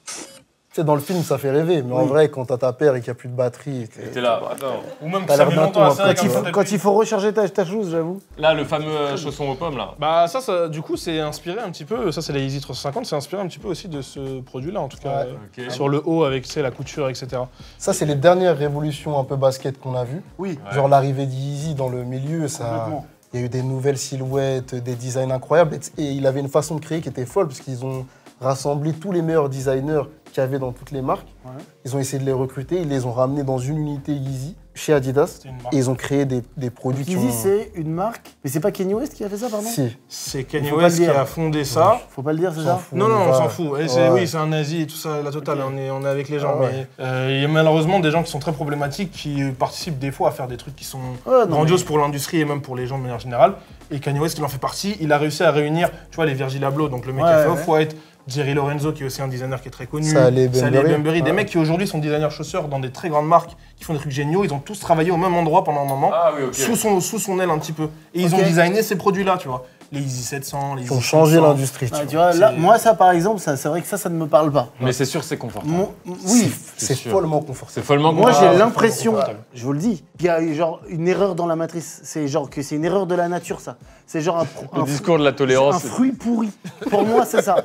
Tu sais, dans le film, ça fait rêver, mais en vrai, quand t'as ta paire et qu'il n'y a plus de batterie, T'es là. Attends. Ou même que T'as ça l'air met d'un longtemps à con, serrer Quand il, comme faut, ça. quand il faut recharger ta chose, j'avoue. Là, le fameux chausson aux pommes, là. Bah ça, du coup, c'est inspiré un petit peu, ça c'est la Yeezy 350, c'est inspiré un petit peu aussi de ce produit-là, en tout cas. Ouais. Ok. Sur le haut avec, tu sais, la couture, etc. ça, c'est les dernières révolutions un peu basket qu'on a vues. Oui. Genre l'arrivée d'Yeezy dans le milieu, ça. Complètement. Il y a eu des nouvelles silhouettes, des designs incroyables. Et il avait une façon de créer qui était folle, parce qu'ils ont rassemblé tous les meilleurs designers qu'il y avait dans toutes les marques. Ouais. Ils ont essayé de les recruter, ils les ont ramenés dans une unité Yeezy chez Adidas. C'est une marque. Et ils ont créé des produits qui Yeezy, ont... c'est une marque. Mais c'est pas Kanye West qui a fait ça, pardon? Si. C'est Kanye Faut pas West le qui dire. a fondé ça. Faut pas le dire, c'est On ça? s'en fout. Non, on va- s'en fout. Et Ouais. oui, c'est un nazi et tout ça, la totale, Ok. on est avec les gens. Ah ouais. Mais il y a malheureusement des gens qui sont très problématiques, qui participent des fois à faire des trucs qui sont Ouais, non, grandioses pour l'industrie et même pour les gens de manière générale. Et Kanye West, il en fait partie. Il a réussi à réunir, tu vois, les Virgil Abloh, donc le mec qui a fait Ouais, Off-White, Jerry Lorenzo, qui est aussi un designer qui est très connu. Saleh Bembury. Des Ouais. mecs qui aujourd'hui sont designers chaussures dans des très grandes marques, qui font des trucs géniaux. Ils ont tous travaillé au même endroit pendant un moment, Ah oui, ok. sous son aile un petit peu. Et ils Ok. ont designé ces produits-là, tu vois. Les Easy 700, les Qui ont Easy changé 500. l'industrie. Ouais, tu tu vois. vois, là, C'est- moi, ça, par exemple, c'est vrai que ça ne me parle pas. Mais c'est sûr, c'est confortable. Oui. C'est sûr. follement confortable. C'est follement Moi, confortable. j'ai l'impression, confortable. je vous le dis, qu'il y a eu genre une erreur dans la matrice. C'est genre que c'est une erreur de la nature, ça. C'est genre Le un discours de la tolérance. fruit pourri. Pour moi, c'est ça.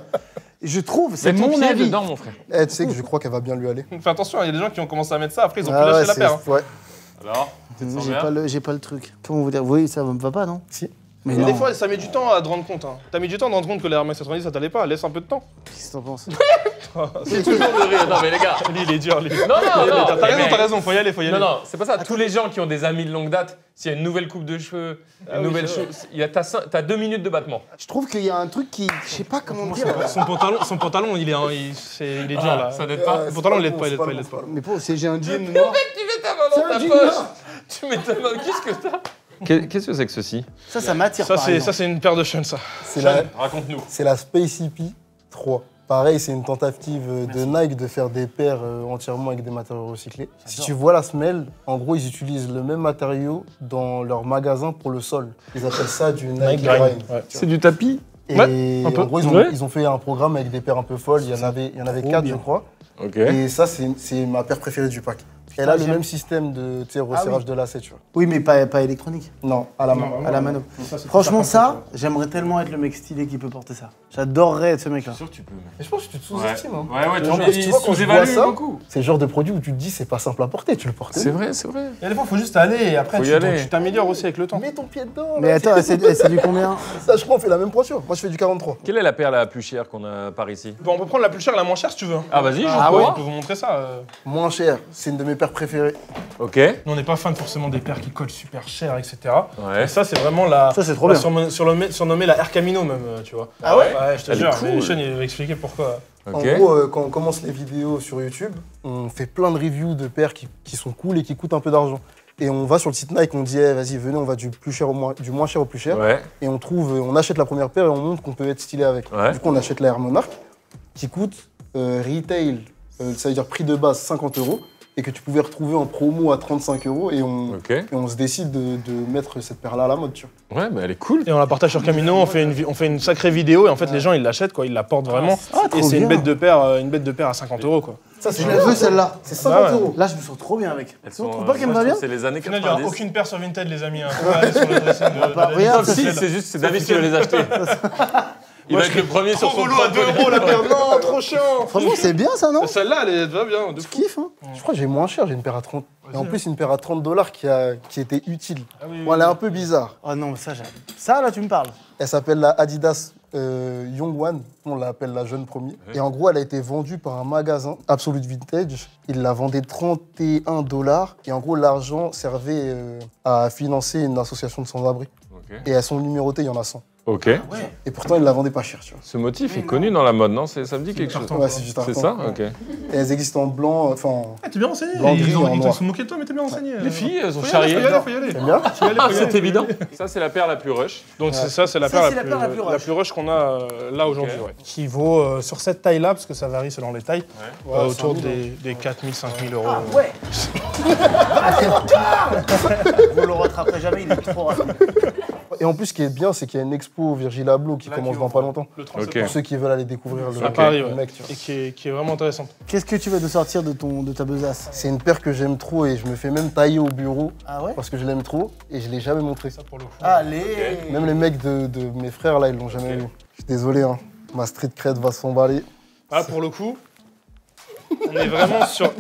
Je trouve, c'est Mets ton mon pied avis. dedans, mon frère. Eh, tu sais que je crois qu'elle va bien lui aller. Fais attention, il y a des gens qui ont commencé à mettre ça, après ils ont Ah plus lâché ouais, la paire. hein. ouais. Alors, tu te sens bien? J'ai pas le truc. Comment vous dire? Oui, ça me va pas, non? Si. Mais Mais non. des fois, ça met du temps à te rendre compte. Hein. T'as mis du temps à te rendre compte que les Air Max 90, ça t'allait pas. Laisse un peu de temps. Qu'est-ce que t'en penses? C'est toujours de rire. Non, mais les gars. Lui, il est dur, lui. Non, non, non. T'as raison, faut y aller, faut y aller. Non, non, c'est pas ça. Tous les gens qui ont des amis de longue date, s'il y a une nouvelle coupe de cheveux, une nouvelle chose, t'as 2 minutes de battement. Je trouve qu'il y a un truc qui. Je sais pas comment dire. Son pantalon, il est dur là. Ça n'aide pas. Le pantalon, il l'aide pas, il l'aide pas, il l'aide pas. Mais pour, j'ai un jean noir. Tu mets ta main dans ta poche. Tu mets ta main. Qu'est-ce que t'as? Qu'est-ce que c'est que ceci? Ça m'attire. Ça, par exemple. c'est une paire de chaînes, ça. C'est la, Raconte-nous. c'est la Space Hippie 3. Pareil, c'est une tentative de Nike de faire des paires entièrement avec des matériaux recyclés. Si tu vois la semelle, en gros, ils utilisent le même matériau dans leur magasin pour le sol. Ils appellent ça du Nike Grind. Ouais. C'est du tapis? Et Ouais, un peu. en gros, Ouais. ils ont fait un programme avec des paires un peu folles. Il y en avait trop 4, bien. je crois. Ok. Et ça, c'est ma paire préférée du pack. Elle a le j'aime. même système de resserrage oui. de lacets, tu vois. Oui, mais pas électronique. Non, à la main. À la mano. Franchement, ça, j'aimerais tellement être le mec stylé qui peut porter ça. J'adorerais être ce mec-là. sûr que tu peux. Mais je pense que tu te sous-estimes. Hein. Ouais, Et en plus, tu vois, quand je vois sous-évalue ça, beaucoup. c'est le genre de produit où tu te dis, c'est pas simple à porter, tu le portes. C'est vrai, c'est vrai. Il y a des fois, faut juste aller et après, Faut y aller. tu t'améliores aussi avec le temps. Mets ton pied dedans. Mais là. attends, c'est du combien? Ça, je crois, on fait la même pointure. Moi, je fais du 43. Quelle est la paire la plus chère qu'on a par ici? Bon, on peut prendre la plus chère et la moins chère si tu veux. Ah, vas-y, Ah je ouais. On peut vous montrer ça. Moins cher, c'est une de mes paires préférées. Ok. Nous, on n'est pas fan forcément des paires qui collent super cher, etc. Ouais. Et ça, c'est vraiment la. Ça, c'est trop la bien. surnommée la Air Camino, même, tu vois. Ah ouais? Ouais, je te Elle est jure. cool. Mais Sean, il va expliquer pourquoi. Ok. En gros, quand on commence les vidéos sur YouTube, on fait plein de reviews de paires qui sont cool et qui coûtent un peu d'argent. Et on va sur le site Nike, on dit, eh, vas-y, venez, on va du moins cher au plus cher. Ouais. Et on achète la première paire et on montre qu'on peut être stylé avec. Ouais. Du coup, on achète la Air Monarch, qui coûte retail, ça veut dire prix de base 50 €, et que tu pouvais retrouver en promo à 35 € et Ok. on se décide de mettre cette paire-là à la mode, tu vois. Ouais, mais elle est cool. Et on la partage sur Camino, on fait une sacrée vidéo et en fait les gens ils l'achètent quoi, ils la portent vraiment. Ah, trop et c'est une bien. bête de paire à 50 € quoi. Ça, c'est Je la veux celle-là. C'est 50 Ah ouais. €. Là, je me sens trop bien avec. Elles Tu trouves pas qu'elle me moi, va je bien? trouve que C'est les années Au final, il n'y aura 90. aucune paire sur Vinted les amis. Hein. Faut pas aller sur le dressing de bah, regarde, Non, si, c'est juste, c'est David qui va les acheter. Il va être le premier sur son Trop relou à 2 € la paire, non, trop chiant. Franchement, c'est bien ça, non? Celle-là elle va bien. De Je fou. kiffe, hein? Je crois que j'ai moins cher, j'ai une paire à 30. Et en plus, une paire à 30 $ qui était utile. Ah oui, Bon, elle est un peu bizarre. Oh non, mais ça, j'aime. Ça, là, tu me parles. Elle s'appelle la Adidas Young One, on l'appelle la jeune premier. Et en gros, elle a été vendue par un magasin, Absolute Vintage. Il la vendait $31. Et en gros, l'argent servait à financer une association de sans-abri. Et elles sont numérotées, il y en a 100. Ok. Et pourtant, ils la vendaient pas cher, tu vois. Ce motif est connu dans la mode, non? Ça me dit quelque chose. Ouais, c'est juste un C'est carton. ça? Ok. Et elles existent en blanc, enfin... T'es bien renseigné. Blanc, gris, Ils en doivent noir. se moquer de toi, mais t'es bien renseigné. Les filles, elles ont Faut y charrié. aller, faut y aller. T'aimes bien? Ah, c'est évident. Ça, c'est la paire la plus rush. Donc ça, c'est la Ça, paire c'est la paire la plus rush. la plus rush qu'on a là aujourd'hui, Ok. ouais. Qui vaut sur cette taille-là, parce que ça varie selon les tailles, Ouais, autour 5 000 des 4 000, 5 000 euros. Ah ouais. Vous le rattraperez jamais, il est trop rapide. Et en plus, ce qui est bien, c'est qu'il y a une expo Virgil Abloh qui commence dans pas longtemps. Le 30 Ok. Pour ceux qui veulent aller découvrir le, À Paris, ouais. le mec, tu vois. Et qui est vraiment intéressante. Qu'est-ce que tu vas nous sortir de ta besace? C'est une paire que j'aime trop et je me fais même tailler au bureau Ah ouais? parce que je l'aime trop et je l'ai jamais montré. Ça, pour le coup. Allez. Même les mecs de mes frères, là, ils l'ont jamais vu. Je suis désolé, hein. Ma street cred va s'emballer. Ah, pour le coup, on est vraiment sur...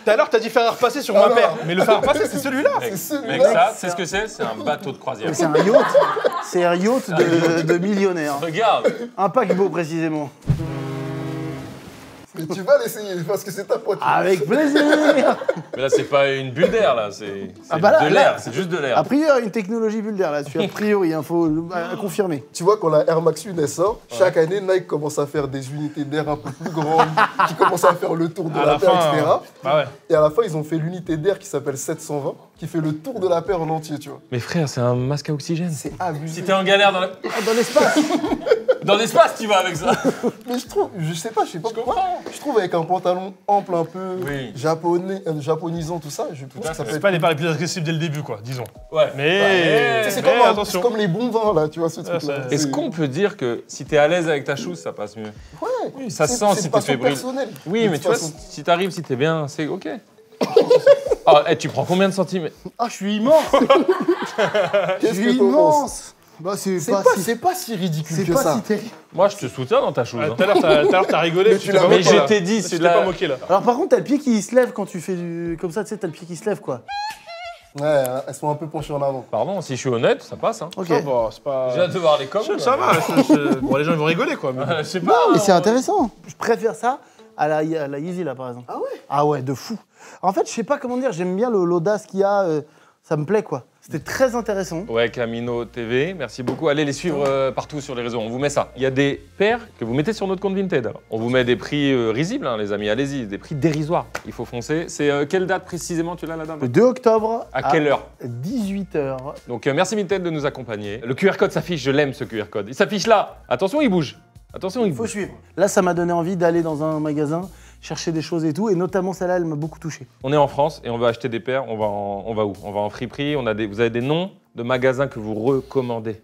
Tout à l'heure, t'as dit fer à repasser sur ma paire. Mais le fer à repasser, c'est celui-là. Mec, ça, c'est ce que c'est? C'est un bateau de croisière. C'est un yacht. C'est un yacht de millionnaire. Regarde. Un paquebot précisément. Mais tu vas l'essayer parce que c'est ta pote. Avec plaisir. Mais là, c'est pas une bulle d'air, là. C'est Ah bah là, de l'air. là. C'est juste de A l'air. priori, une technologie bulle là-dessus. A priori, il faut confirmer. Tu vois, quand la Air Max 1 elle sort, chaque année, Nike commence à faire des unités d'air un peu plus grandes, qui commencent à faire le tour de À la la paire, fin, etc. Bah ouais. Et à la fin, ils ont fait l'unité d'air qui s'appelle 720, qui fait le tour de la paire en entier, tu vois. Mais frère, c'est un masque à oxygène. C'est abusé. Si t'es en galère Dans l'espace. dans l'espace, tu vas avec ça. Mais je trouve, je sais pas pourquoi. Je trouve avec un pantalon ample un peu Oui. japonais, japonisant, tout ça, je pense que ça peut C'est être... pas les paires les plus agressives dès le début, quoi, disons. Ouais. Mais, Tu sais, c'est mais comme, attention. c'est comme les bons vins, là, tu vois, ce truc-là. c'est- Est-ce qu'on peut dire que si t'es à l'aise avec ta chose, ça passe mieux? Ouais, Ça se sent c'est si une t'es passion fébrile. personnelle. Oui, De mais toute tu vois, façon. si t'arrives, si t'es bien, c'est ok. Ah, tu prends combien de centimètres? Ah, je suis immense. Je Qu'est-ce suis que t'en penses? immense. Bah, c'est C'est pas si ridicule c'est que pas ça. si terrible. Moi, je te soutiens dans ta chose. Ah, hein. Tout à l'heure, t'as rigolé. tu t'es pas Mais moqué, je là. t'ai dit, Tu c'est t'es pas la... moqué, là. Alors, par contre, t'as le pied qui se lève quand tu fais du. Comme ça, tu sais, t'as le pied qui se lève, quoi. Ouais, elles sont un peu penchées en avant. Pardon, si je suis honnête, ça passe. Hein. Ok. Ça va, c'est pas... J'ai hâte de voir les coms. Ça va, bon, les gens ils vont rigoler, quoi. Mais... Je sais pas. Mais c'est intéressant. Je préfère ça à la Yeezy, là, par exemple. Ah ouais? Ah ouais, de fou. En fait, je sais pas comment dire, j'aime bien l'audace qu'il y a. Ça me plaît, quoi. C'était très intéressant. Ouais, Camino TV, merci beaucoup. Allez les suivre partout sur les réseaux, on vous met ça. Il y a des paires que vous mettez sur notre compte Vinted. Alors. On vous met des prix risibles, hein, les amis, allez-y, des prix dérisoires. Il faut foncer. C'est quelle date précisément, tu l'as la date? Le 2 octobre. À quelle heure? 18h. Donc merci Vinted de nous accompagner. Le QR code s'affiche, je l'aime ce QR code. Il s'affiche là. Attention, il bouge. Attention, il Il faut bouge. suivre. Là, ça m'a donné envie d'aller dans un magasin, chercher des choses et tout. Et notamment, celle-là, elle m'a beaucoup touché. On est en France et on va acheter des paires. On va où? On va en friperie. Vous avez des noms de magasins que vous recommandez?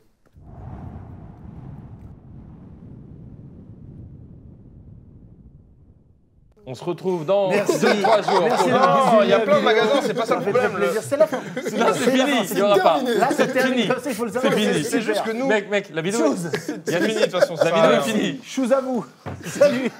On se retrouve dans 2-3 jours. Merci, pour- Non, il y a plein de magasins, c'est pas ça Ça le fait problème. très plaisir. C'est la fin. Là, c'est fini, il n'y aura pas. Là, c'est C'est fini. terminé. Comme ça, il faut le savoir. C'est fini. C'est juste que nous... Mec, la vidéo. Chose. Il y a fini, de toute façon. La vidéo est finie. Chose à vous. Salut.